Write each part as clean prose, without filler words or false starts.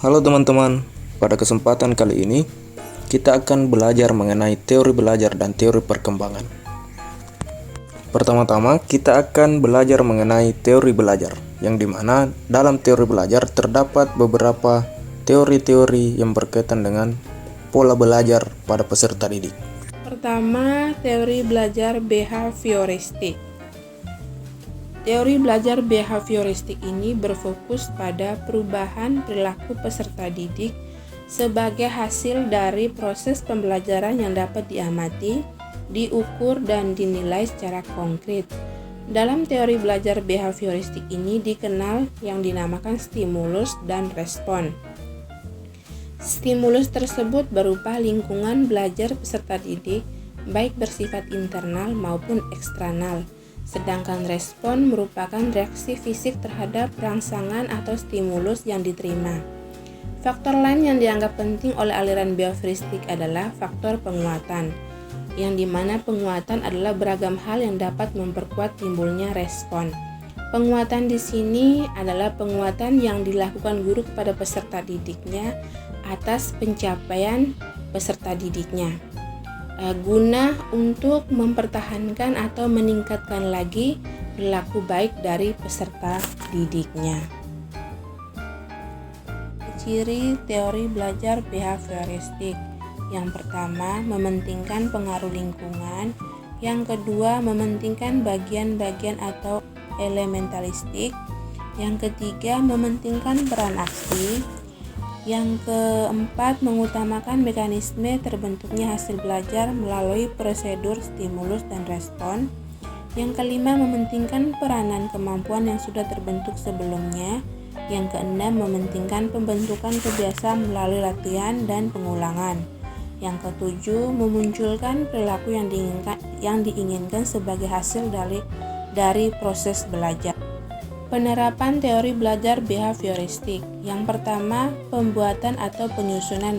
Halo teman-teman, pada kesempatan kali ini kita akan belajar mengenai teori belajar dan teori perkembangan. Pertama-tama kita akan belajar mengenai teori belajar, yang dimana dalam teori belajar terdapat beberapa teori-teori yang berkaitan dengan pola belajar pada peserta didik. Pertama, teori belajar behavioristik. Teori belajar behavioristik ini berfokus pada perubahan perilaku peserta didik sebagai hasil dari proses pembelajaran yang dapat diamati, diukur, dan dinilai secara konkret. Dalam teori belajar behavioristik ini dikenal yang dinamakan stimulus dan respon. Stimulus tersebut berupa lingkungan belajar peserta didik, baik bersifat internal maupun eksternal. Sedangkan respon merupakan reaksi fisik terhadap rangsangan atau stimulus yang diterima. Faktor lain yang dianggap penting oleh aliran behavioristik adalah faktor penguatan, yang dimana penguatan adalah beragam hal yang dapat memperkuat timbulnya respon. Penguatan di sini adalah penguatan yang dilakukan guru kepada peserta didiknya atas pencapaian peserta didiknya, guna untuk mempertahankan atau meningkatkan lagi perilaku baik dari peserta didiknya. Ciri teori belajar behavioristik: yang pertama, mementingkan pengaruh lingkungan; yang kedua, mementingkan bagian-bagian atau elementalistik; yang ketiga, mementingkan peran aksi; yang keempat, mengutamakan mekanisme terbentuknya hasil belajar melalui prosedur stimulus dan respon; yang kelima, mementingkan peranan kemampuan yang sudah terbentuk sebelumnya; yang keenam, mementingkan pembentukan kebiasaan melalui latihan dan pengulangan; yang ketujuh, memunculkan perilaku yang diinginkan sebagai hasil dari proses belajar. Penerapan teori belajar behavioristik. Yang pertama, pembuatan atau penyusunan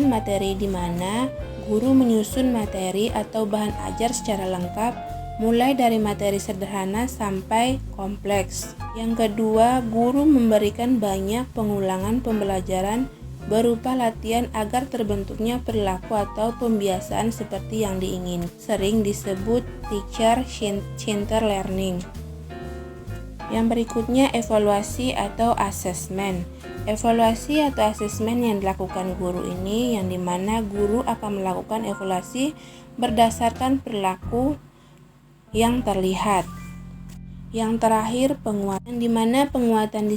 materi di mana guru menyusun materi atau bahan ajar secara lengkap, mulai dari materi sederhana sampai kompleks. Yang kedua, guru memberikan banyak pengulangan pembelajaran berupa latihan agar terbentuknya perilaku atau pembiasaan seperti yang diingin. Sering disebut teacher-centered learning. Yang berikutnya, evaluasi atau asesmen. Evaluasi atau asesmen yang dilakukan guru ini, yang dimana guru akan melakukan evaluasi berdasarkan perilaku yang terlihat. Yang terakhir, penguatan, di mana penguatan di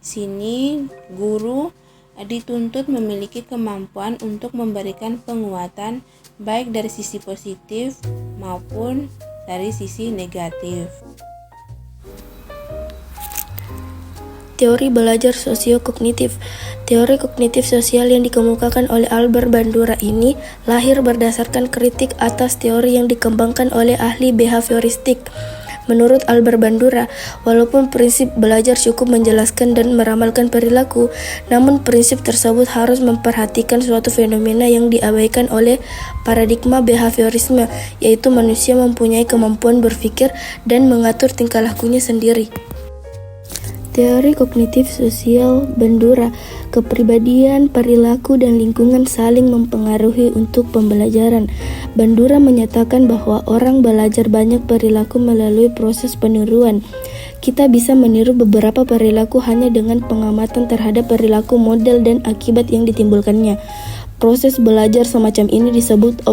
sini guru dituntut memiliki kemampuan untuk memberikan penguatan baik dari sisi positif maupun dari sisi negatif. Teori belajar sosio-kognitif. Teori kognitif sosial yang dikemukakan oleh Albert Bandura ini lahir berdasarkan kritik atas teori yang dikembangkan oleh ahli behavioristik. Menurut Albert Bandura, walaupun prinsip belajar cukup menjelaskan dan meramalkan perilaku, namun prinsip tersebut harus memperhatikan suatu fenomena yang diabaikan oleh paradigma behaviorisme, yaitu manusia mempunyai kemampuan berpikir dan mengatur tingkah lakunya sendiri. Teori kognitif sosial Bandura, kepribadian, perilaku, dan lingkungan saling mempengaruhi untuk pembelajaran. Bandura menyatakan bahwa orang belajar banyak perilaku melalui proses peniruan. Kita bisa meniru beberapa perilaku hanya dengan pengamatan terhadap perilaku model dan akibat yang ditimbulkannya. Proses belajar semacam ini disebut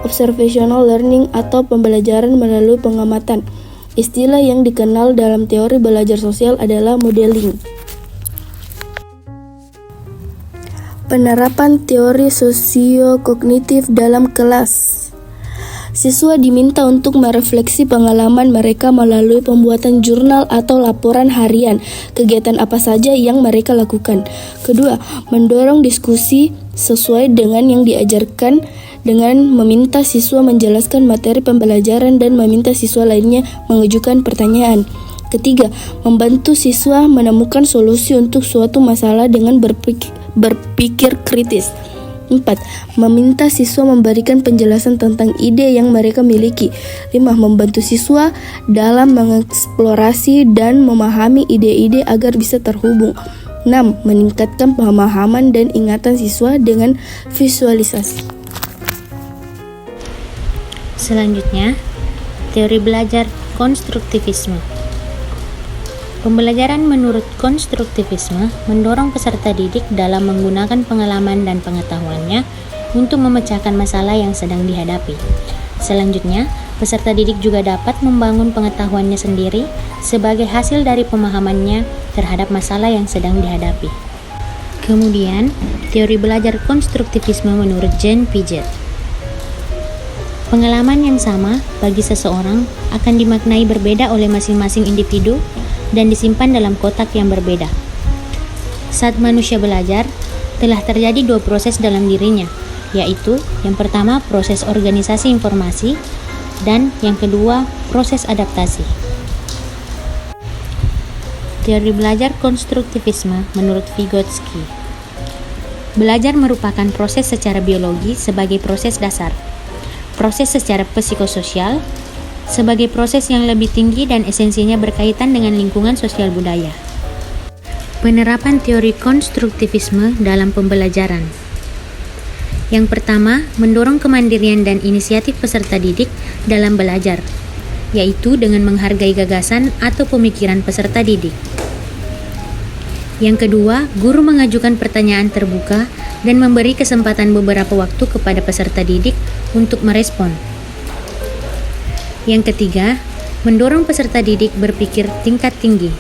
observational learning atau pembelajaran melalui pengamatan. Istilah yang dikenal dalam teori belajar sosial adalah modeling. Penerapan teori sosio-kognitif dalam kelas. Siswa diminta untuk merefleksi pengalaman mereka melalui pembuatan jurnal atau laporan harian, kegiatan apa saja yang mereka lakukan. Kedua, mendorong diskusi sesuai dengan yang diajarkan dengan meminta siswa menjelaskan materi pembelajaran dan meminta siswa lainnya mengajukan pertanyaan. Ketiga, membantu siswa menemukan solusi untuk suatu masalah dengan berpikir kritis. 4. Meminta siswa memberikan penjelasan tentang ide yang mereka miliki. 5. Membantu siswa dalam mengeksplorasi dan memahami ide-ide agar bisa terhubung. 6. Meningkatkan pemahaman dan ingatan siswa dengan visualisasi. Selanjutnya, teori belajar konstruktivisme. Pembelajaran menurut konstruktivisme mendorong peserta didik dalam menggunakan pengalaman dan pengetahuannya untuk memecahkan masalah yang sedang dihadapi. Selanjutnya, peserta didik juga dapat membangun pengetahuannya sendiri sebagai hasil dari pemahamannya terhadap masalah yang sedang dihadapi. Kemudian, teori belajar konstruktivisme menurut Jean Piaget. Pengalaman yang sama bagi seseorang akan dimaknai berbeda oleh masing-masing individu dan disimpan dalam kotak yang berbeda. Saat manusia belajar, telah terjadi dua proses dalam dirinya, yaitu yang pertama proses organisasi informasi dan yang kedua proses adaptasi. Teori belajar konstruktivisme menurut Vygotsky. Belajar merupakan proses secara biologi sebagai proses dasar, proses secara psikososial sebagai proses yang lebih tinggi dan esensinya berkaitan dengan lingkungan sosial budaya. Penerapan teori konstruktivisme dalam pembelajaran. Yang pertama, mendorong kemandirian dan inisiatif peserta didik dalam belajar, yaitu dengan menghargai gagasan atau pemikiran peserta didik. Yang kedua, guru mengajukan pertanyaan terbuka dan memberi kesempatan beberapa waktu kepada peserta didik untuk merespon. Yang ketiga, mendorong peserta didik berpikir tingkat tinggi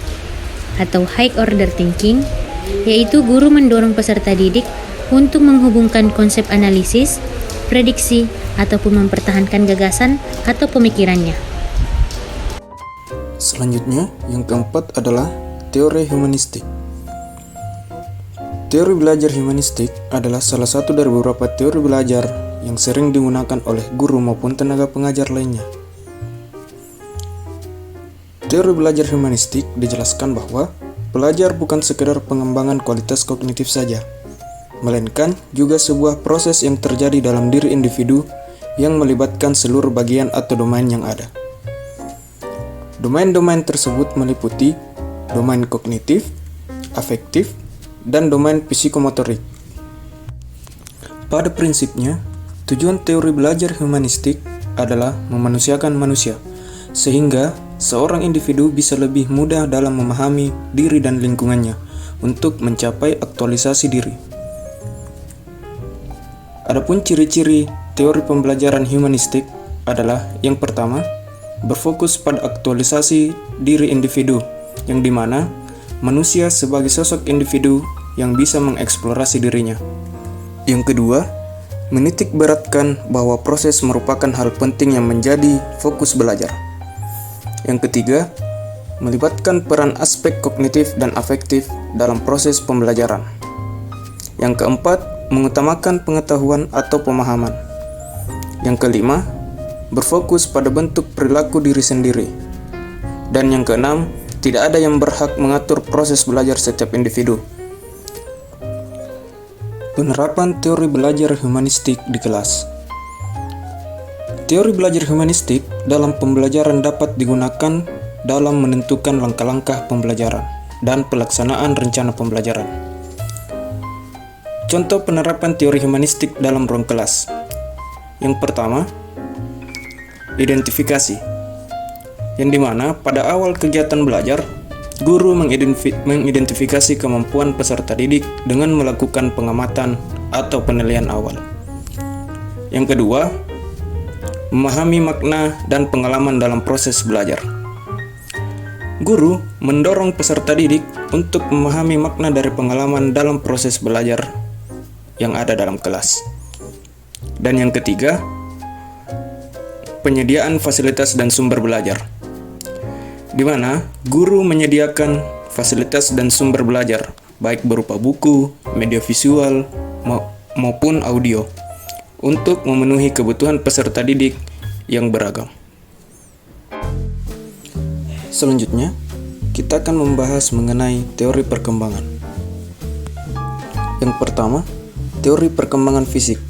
atau high order thinking, yaitu guru mendorong peserta didik untuk menghubungkan konsep analisis, prediksi, ataupun mempertahankan gagasan atau pemikirannya. Selanjutnya, yang keempat adalah teori humanistik. Teori belajar humanistik adalah salah satu dari beberapa teori belajar yang sering digunakan oleh guru maupun tenaga pengajar lainnya. Teori belajar humanistik dijelaskan bahwa belajar bukan sekedar pengembangan kualitas kognitif saja, melainkan juga sebuah proses yang terjadi dalam diri individu yang melibatkan seluruh bagian atau domain yang ada. Domain-domain tersebut meliputi domain kognitif, afektif, dan domain psikomotorik. Pada prinsipnya, tujuan teori belajar humanistik adalah memanusiakan manusia, sehingga seorang individu bisa lebih mudah dalam memahami diri dan lingkungannya untuk mencapai aktualisasi diri. Adapun ciri-ciri teori pembelajaran humanistik adalah yang pertama, berfokus pada aktualisasi diri individu, yang dimana manusia sebagai sosok individu yang bisa mengeksplorasi dirinya. Yang kedua, menitik beratkan bahwa proses merupakan hal penting yang menjadi fokus belajar. Yang ketiga, melibatkan peran aspek kognitif dan afektif dalam proses pembelajaran. Yang keempat, mengutamakan pengetahuan atau pemahaman. Yang kelima, berfokus pada bentuk perilaku diri sendiri. Dan yang keenam, tidak ada yang berhak mengatur proses belajar setiap individu. Penerapan teori belajar humanistik di kelas. Teori belajar humanistik dalam pembelajaran dapat digunakan dalam menentukan langkah-langkah pembelajaran dan pelaksanaan rencana pembelajaran. Contoh penerapan teori humanistik dalam ruang kelas. Yang pertama, identifikasi, yang dimana pada awal kegiatan belajar, guru mengidentifikasi kemampuan peserta didik dengan melakukan pengamatan atau penilaian awal. Yang kedua, memahami makna dan pengalaman dalam proses belajar. Guru mendorong peserta didik untuk memahami makna dari pengalaman dalam proses belajar yang ada dalam kelas. Dan yang ketiga, penyediaan fasilitas dan sumber belajar, di mana guru menyediakan fasilitas dan sumber belajar, baik berupa buku, media visual, maupun audio, untuk memenuhi kebutuhan peserta didik yang beragam. Selanjutnya, kita akan membahas mengenai teori perkembangan. Yang pertama, teori perkembangan fisik.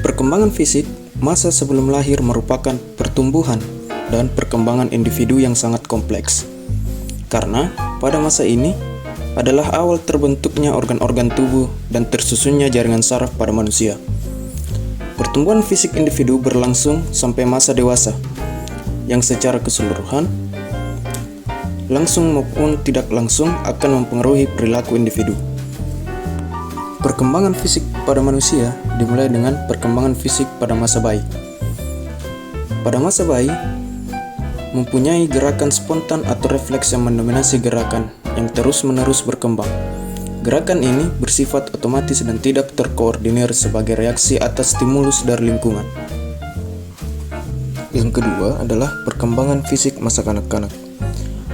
Perkembangan fisik masa sebelum lahir merupakan pertumbuhan dan perkembangan individu yang sangat kompleks. Karena pada masa ini, adalah awal terbentuknya organ-organ tubuh dan tersusunnya jaringan saraf pada manusia. Pertumbuhan fisik individu berlangsung sampai masa dewasa, yang secara keseluruhan, langsung maupun tidak langsung akan mempengaruhi perilaku individu. Perkembangan fisik pada manusia dimulai dengan perkembangan fisik pada masa bayi. Pada masa bayi, mempunyai gerakan spontan atau refleks yang mendominasi gerakan yang terus-menerus berkembang. Gerakan ini bersifat otomatis dan tidak terkoordinir sebagai reaksi atas stimulus dari lingkungan. Yang kedua adalah perkembangan fisik masa kanak-kanak.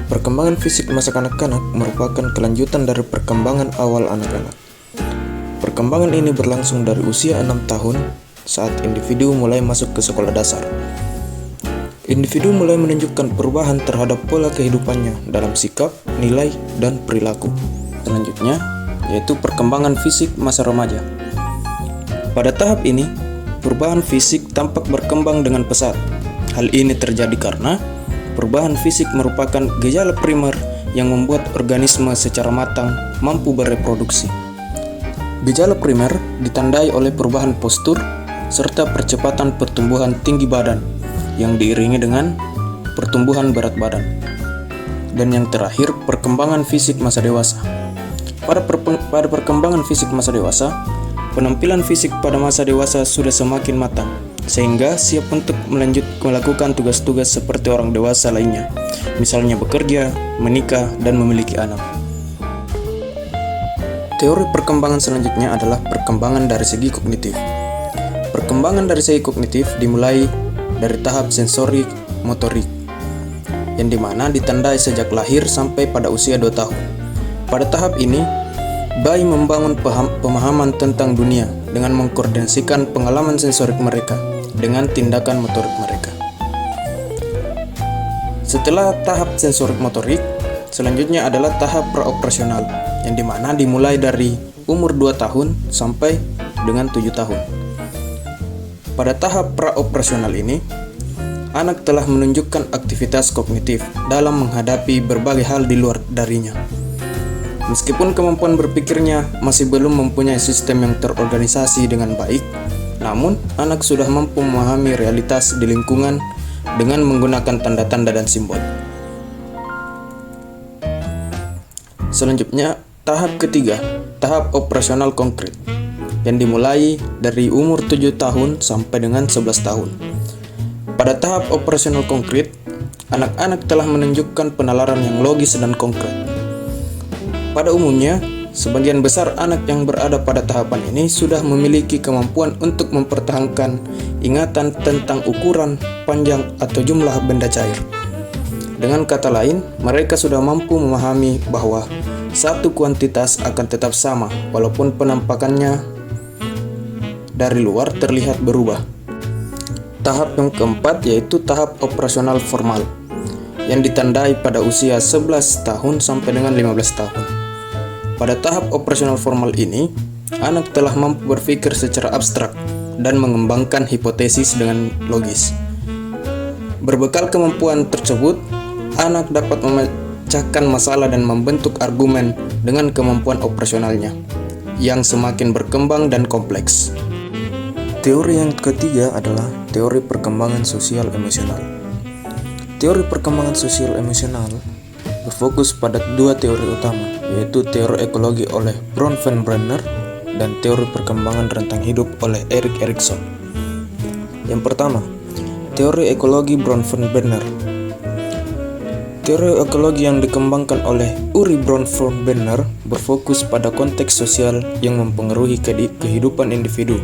Perkembangan fisik masa kanak-kanak merupakan kelanjutan dari perkembangan awal anak-anak. Perkembangan ini berlangsung dari usia 6 tahun saat individu mulai masuk ke sekolah dasar. Individu mulai menunjukkan perubahan terhadap pola kehidupannya dalam sikap, nilai, dan perilaku. Selanjutnya, yaitu perkembangan fisik masa remaja. Pada tahap ini, perubahan fisik tampak berkembang dengan pesat. Hal ini terjadi karena perubahan fisik merupakan gejala primer yang membuat organisme secara matang mampu bereproduksi. Gejala primer ditandai oleh perubahan postur serta percepatan pertumbuhan tinggi badan yang diiringi dengan pertumbuhan berat badan. Dan yang terakhir, perkembangan fisik masa dewasa. Pada perkembangan fisik masa dewasa, penampilan fisik pada masa dewasa sudah semakin matang, sehingga siap untuk melakukan tugas-tugas seperti orang dewasa lainnya, misalnya bekerja, menikah, dan memiliki anak. Teori perkembangan selanjutnya adalah perkembangan dari segi kognitif. Perkembangan dari segi kognitif dimulai dari tahap sensorik motorik, yang dimana ditandai sejak lahir sampai pada usia 2 tahun. Pada tahap ini, bayi membangun pemahaman tentang dunia dengan mengkoordinasikan pengalaman sensorik mereka dengan tindakan motorik mereka. Setelah tahap sensorik motorik, selanjutnya adalah tahap praoperasional, yang dimana dimulai dari umur 2 tahun sampai dengan 7 tahun. Pada tahap praoperasional ini, anak telah menunjukkan aktivitas kognitif dalam menghadapi berbagai hal di luar darinya. Meskipun kemampuan berpikirnya masih belum mempunyai sistem yang terorganisasi dengan baik, namun anak sudah mampu memahami realitas di lingkungan dengan menggunakan tanda-tanda dan simbol. Selanjutnya, tahap ketiga, tahap operasional konkret, yang dimulai dari umur 7 tahun sampai dengan 11 tahun. Pada tahap operasional konkret, anak-anak telah menunjukkan penalaran yang logis dan konkret. Pada umumnya, sebagian besar anak yang berada pada tahapan ini sudah memiliki kemampuan untuk mempertahankan ingatan tentang ukuran, panjang, atau jumlah benda cair. Dengan kata lain, mereka sudah mampu memahami bahwa satu kuantitas akan tetap sama walaupun penampakannya dari luar terlihat berubah. Tahap yang keempat yaitu tahap operasional formal, yang ditandai pada usia 11 tahun sampai dengan 15 tahun. Pada tahap operasional formal ini, anak telah mampu berpikir secara abstrak dan mengembangkan hipotesis dengan logis. Berbekal kemampuan tersebut, anak dapat memecahkan masalah dan membentuk argumen dengan kemampuan operasionalnya yang semakin berkembang dan kompleks. Teori yang ketiga adalah teori perkembangan sosial emosional. Teori perkembangan sosial emosional berfokus pada dua teori utama, yaitu teori ekologi oleh Bronfenbrenner dan teori perkembangan rentang hidup oleh Erik Erikson. Yang pertama, teori ekologi Bronfenbrenner. Teori ekologi yang dikembangkan oleh Uri Bronfenbrenner berfokus pada konteks sosial yang mempengaruhi kehidupan individu,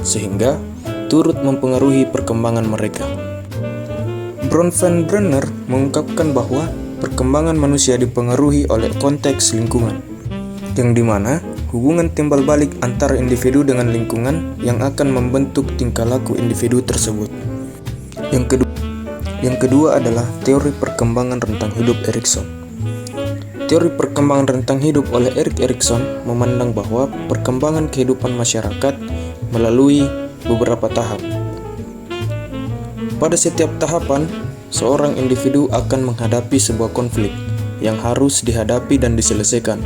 sehingga turut mempengaruhi perkembangan mereka. Bronfenbrenner mengungkapkan bahwa perkembangan manusia dipengaruhi oleh konteks lingkungan, yang dimana hubungan timbal balik antara individu dengan lingkungan yang akan membentuk tingkah laku individu tersebut. Yang kedua adalah teori perkembangan rentang hidup Erikson. Teori perkembangan rentang hidup oleh Erik Erikson memandang bahwa perkembangan kehidupan masyarakat melalui beberapa tahap. Pada setiap tahapan, seorang individu akan menghadapi sebuah konflik yang harus dihadapi dan diselesaikan,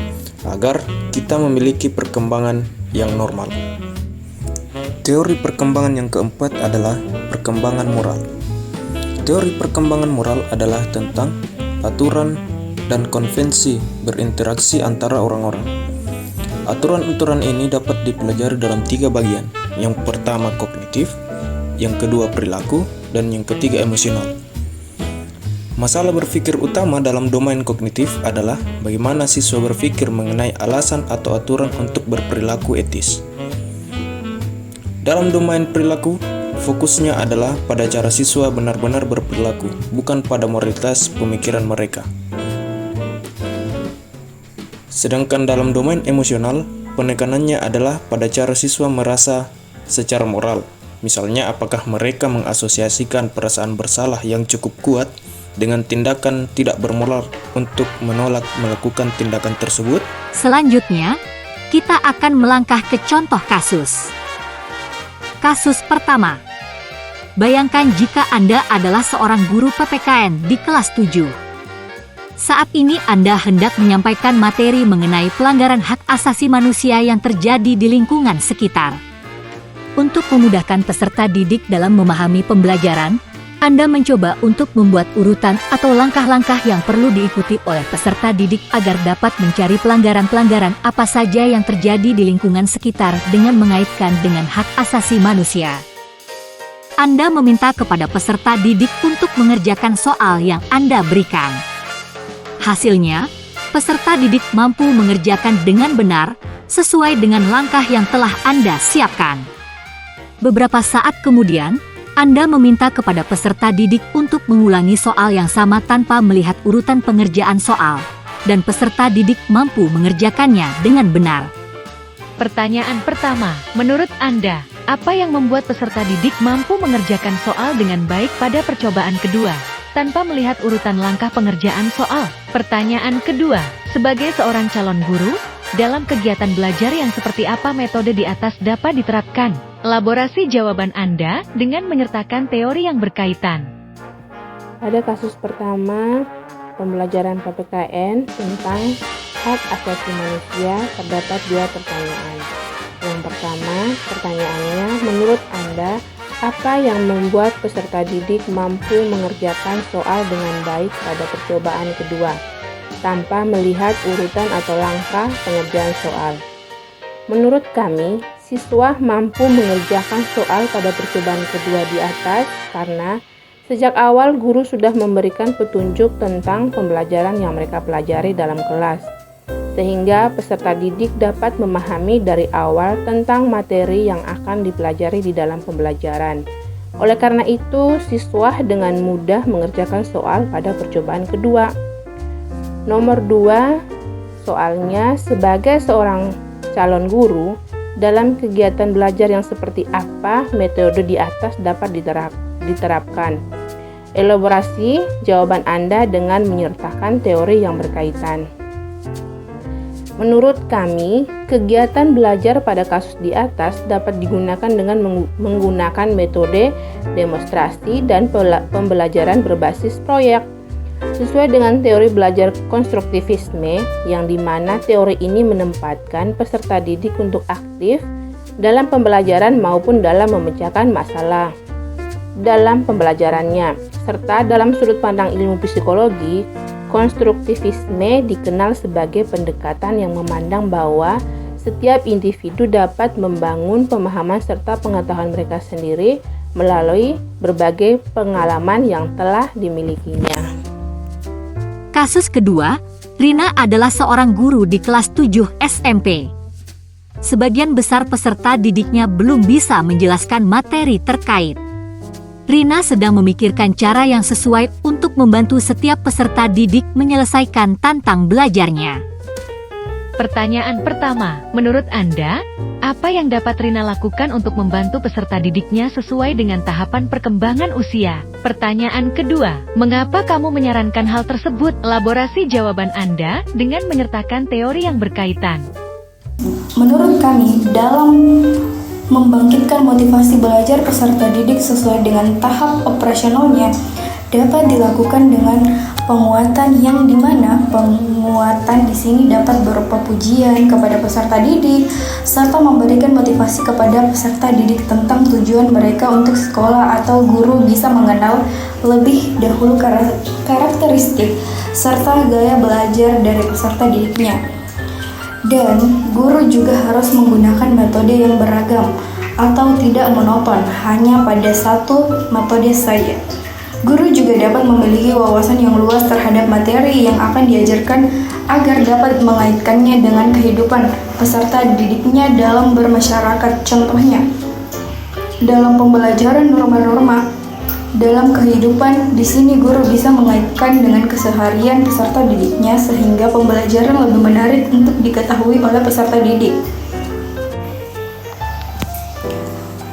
agar kita memiliki perkembangan yang normal. Teori perkembangan yang keempat adalah perkembangan moral. Teori perkembangan moral adalah tentang aturan dan konvensi berinteraksi antara orang-orang. Aturan-aturan ini dapat dipelajari dalam 3 bagian. Yang pertama kognitif, yang kedua perilaku, dan yang ketiga emosional. Masalah berpikir utama dalam domain kognitif adalah bagaimana siswa berpikir mengenai alasan atau aturan untuk berperilaku etis. Dalam domain perilaku, fokusnya adalah pada cara siswa benar-benar berperilaku, bukan pada moralitas pemikiran mereka. Sedangkan dalam domain emosional, penekanannya adalah pada cara siswa merasa secara moral. Misalnya, apakah mereka mengasosiasikan perasaan bersalah yang cukup kuat dengan tindakan tidak bermoral untuk menolak melakukan tindakan tersebut? Selanjutnya, kita akan melangkah ke contoh kasus. Kasus pertama. Bayangkan jika Anda adalah seorang guru PPKN di kelas 7. Saat ini Anda hendak menyampaikan materi mengenai pelanggaran hak asasi manusia yang terjadi di lingkungan sekitar. Untuk memudahkan peserta didik dalam memahami pembelajaran, Anda mencoba untuk membuat urutan atau langkah-langkah yang perlu diikuti oleh peserta didik agar dapat mencari pelanggaran-pelanggaran apa saja yang terjadi di lingkungan sekitar dengan mengaitkan dengan hak asasi manusia. Anda meminta kepada peserta didik untuk mengerjakan soal yang Anda berikan. Hasilnya, peserta didik mampu mengerjakan dengan benar sesuai dengan langkah yang telah Anda siapkan. Beberapa saat kemudian, Anda meminta kepada peserta didik untuk mengulangi soal yang sama tanpa melihat urutan pengerjaan soal, dan peserta didik mampu mengerjakannya dengan benar. Pertanyaan pertama, menurut Anda, apa yang membuat peserta didik mampu mengerjakan soal dengan baik pada percobaan kedua, tanpa melihat urutan langkah pengerjaan soal? Pertanyaan kedua, sebagai seorang calon guru, dalam kegiatan belajar yang seperti apa metode di atas dapat diterapkan? Elaborasi jawaban Anda dengan menyertakan teori yang berkaitan. Pada kasus pertama, pembelajaran PPKN tentang hak asasi manusia, terdapat 2 pertanyaan. Yang pertama, pertanyaannya, menurut Anda, apa yang membuat peserta didik mampu mengerjakan soal dengan baik pada percobaan kedua, tanpa melihat urutan atau langkah pengerjaan soal? Menurut kami, siswa mampu mengerjakan soal pada percobaan kedua di atas karena sejak awal guru sudah memberikan petunjuk tentang pembelajaran yang mereka pelajari dalam kelas, sehingga peserta didik dapat memahami dari awal tentang materi yang akan dipelajari di dalam pembelajaran. Oleh karena itu, siswa dengan mudah mengerjakan soal pada percobaan kedua. Nomor 2, soalnya sebagai seorang calon guru, dalam kegiatan belajar yang seperti apa metode di atas dapat diterapkan? Elaborasi jawaban Anda dengan menyertakan teori yang berkaitan. Menurut kami, kegiatan belajar pada kasus di atas dapat digunakan dengan menggunakan metode demonstrasi dan pembelajaran berbasis proyek. Sesuai dengan teori belajar konstruktivisme, yang dimana teori ini menempatkan peserta didik untuk aktif dalam pembelajaran maupun dalam memecahkan masalah dalam pembelajarannya, serta dalam sudut pandang ilmu psikologi, konstruktivisme dikenal sebagai pendekatan yang memandang bahwa setiap individu dapat membangun pemahaman serta pengetahuan mereka sendiri melalui berbagai pengalaman yang telah dimilikinya. Kasus kedua, Rina adalah seorang guru di kelas 7 SMP. Sebagian besar peserta didiknya belum bisa menjelaskan materi terkait. Rina sedang memikirkan cara yang sesuai untuk membantu setiap peserta didik menyelesaikan tantang belajarnya. Pertanyaan pertama, menurut Anda, apa yang dapat Rina lakukan untuk membantu peserta didiknya sesuai dengan tahapan perkembangan usia? Pertanyaan kedua, mengapa kamu menyarankan hal tersebut? Elaborasi jawaban Anda dengan menyertakan teori yang berkaitan. Menurut kami, dalam membangkitkan motivasi belajar peserta didik sesuai dengan tahap operasionalnya, dapat dilakukan dengan Penguatan yang dimana penguatan di sini dapat berupa pujian kepada peserta didik serta memberikan motivasi kepada peserta didik tentang tujuan mereka untuk sekolah, atau guru bisa mengenal lebih dahulu karakteristik serta gaya belajar dari peserta didiknya. Dan guru juga harus menggunakan metode yang beragam atau tidak monoton hanya pada satu metode saja. Guru juga dapat memiliki wawasan yang luas terhadap materi yang akan diajarkan agar dapat mengaitkannya dengan kehidupan peserta didiknya dalam bermasyarakat. Contohnya, dalam pembelajaran norma-norma dalam kehidupan, di sini guru bisa mengaitkan dengan keseharian peserta didiknya sehingga pembelajaran lebih menarik untuk diketahui oleh peserta didik.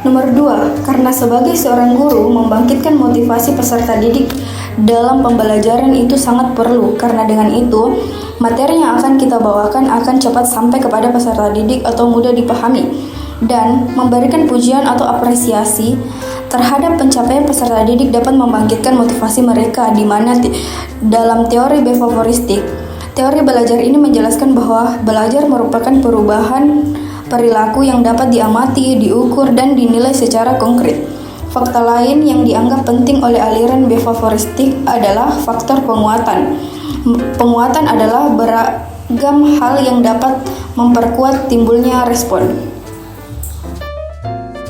Nomor 2, karena sebagai seorang guru, membangkitkan motivasi peserta didik dalam pembelajaran itu sangat perlu, karena dengan itu, materi yang akan kita bawakan akan cepat sampai kepada peserta didik atau mudah dipahami, dan memberikan pujian atau apresiasi terhadap pencapaian peserta didik dapat membangkitkan motivasi mereka, di mana dalam teori behavioristik, teori belajar ini menjelaskan bahwa belajar merupakan perubahan perilaku yang dapat diamati, diukur, dan dinilai secara konkret. Fakta lain yang dianggap penting oleh aliran behavioristik adalah faktor penguatan. Penguatan adalah beragam hal yang dapat memperkuat timbulnya respon.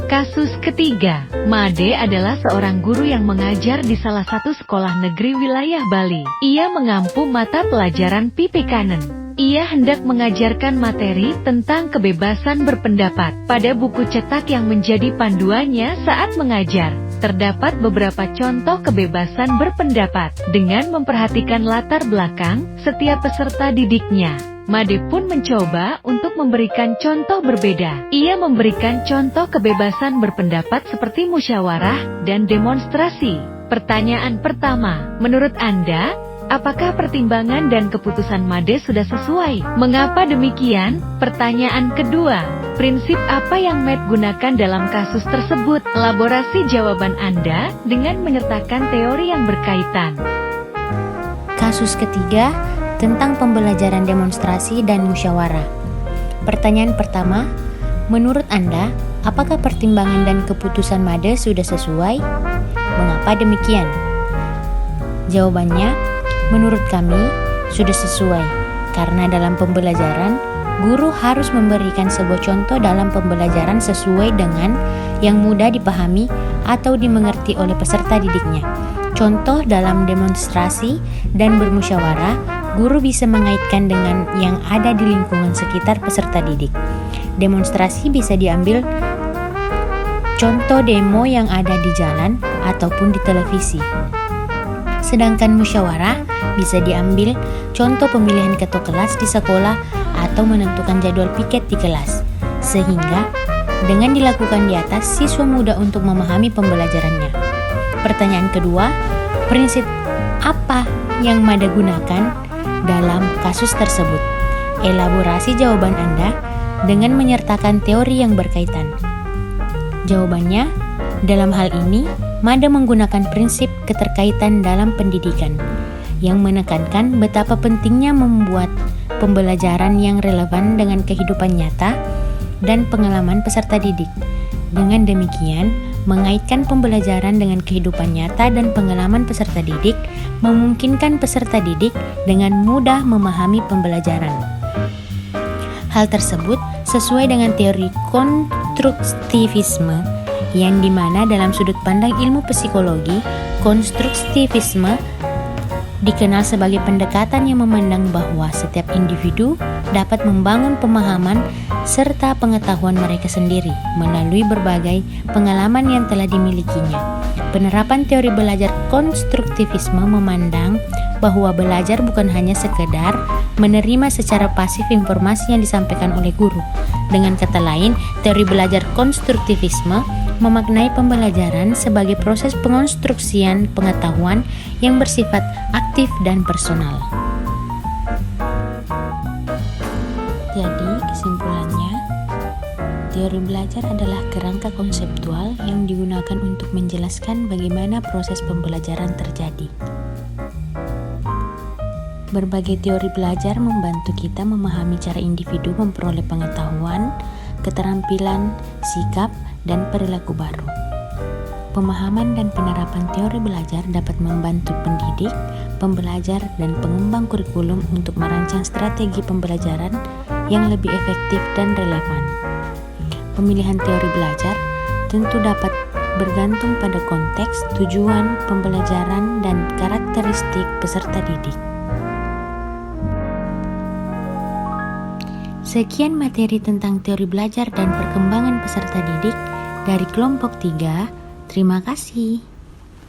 Kasus ketiga, Made adalah seorang guru yang mengajar di salah satu sekolah negeri wilayah Bali. Ia mengampu mata pelajaran PPKN. Ia hendak mengajarkan materi tentang kebebasan berpendapat. Pada buku cetak yang menjadi panduannya saat mengajar, terdapat beberapa contoh kebebasan berpendapat. Dengan memperhatikan latar belakang setiap peserta didiknya, Made pun mencoba untuk memberikan contoh berbeda. Ia memberikan contoh kebebasan berpendapat seperti musyawarah dan demonstrasi. Pertanyaan pertama, menurut Anda, apakah pertimbangan dan keputusan Made sudah sesuai? Mengapa demikian? Pertanyaan kedua, prinsip apa yang Made gunakan dalam kasus tersebut? Elaborasi jawaban Anda dengan menyertakan teori yang berkaitan. Kasus ketiga, tentang pembelajaran demonstrasi dan musyawarah. Pertanyaan pertama, menurut Anda, apakah pertimbangan dan keputusan Made sudah sesuai? Mengapa demikian? Jawabannya, menurut kami sudah sesuai, karena dalam pembelajaran, guru harus memberikan sebuah contoh dalam pembelajaran sesuai dengan yang mudah dipahami atau dimengerti oleh peserta didiknya. Contoh dalam demonstrasi dan bermusyawarah, guru bisa mengaitkan dengan yang ada di lingkungan sekitar peserta didik. Demonstrasi bisa diambil contoh demo yang ada di jalan ataupun di televisi. Sedangkan musyawarah bisa diambil contoh pemilihan ketua kelas di sekolah atau menentukan jadwal piket di kelas. Sehingga dengan dilakukan di atas, siswa mudah untuk memahami pembelajarannya. Pertanyaan kedua, prinsip apa yang Made gunakan dalam kasus tersebut? Elaborasi jawaban Anda dengan menyertakan teori yang berkaitan. Jawabannya, dalam hal ini, Made menggunakan prinsip keterkaitan dalam pendidikan yang menekankan betapa pentingnya membuat pembelajaran yang relevan dengan kehidupan nyata dan pengalaman peserta didik. Dengan demikian, mengaitkan pembelajaran dengan kehidupan nyata dan pengalaman peserta didik memungkinkan peserta didik dengan mudah memahami pembelajaran. Hal tersebut sesuai dengan teori konstruktivisme, yang dimana dalam sudut pandang ilmu psikologi, konstruktivisme dikenal sebagai pendekatan yang memandang bahwa setiap individu dapat membangun pemahaman serta pengetahuan mereka sendiri melalui berbagai pengalaman yang telah dimilikinya. Penerapan teori belajar konstruktivisme memandang bahwa belajar bukan hanya sekedar menerima secara pasif informasi yang disampaikan oleh guru. Dengan kata lain, teori belajar konstruktivisme memaknai pembelajaran sebagai proses pengonstruksian pengetahuan yang bersifat aktif dan personal. Jadi, kesimpulannya, teori belajar adalah kerangka konseptual yang digunakan untuk menjelaskan bagaimana proses pembelajaran terjadi. berbagai teori belajar membantu kita memahami cara individu memperoleh pengetahuan, keterampilan, sikap, dan perilaku baru. Pemahaman dan penerapan teori belajar dapat membantu pendidik, pembelajar, dan pengembang kurikulum untuk merancang strategi pembelajaran yang lebih efektif dan relevan. Pemilihan teori belajar tentu dapat bergantung pada konteks, tujuan pembelajaran, dan karakteristik peserta didik. Sekian materi tentang teori belajar dan perkembangan peserta didik dari kelompok 3. Terima kasih.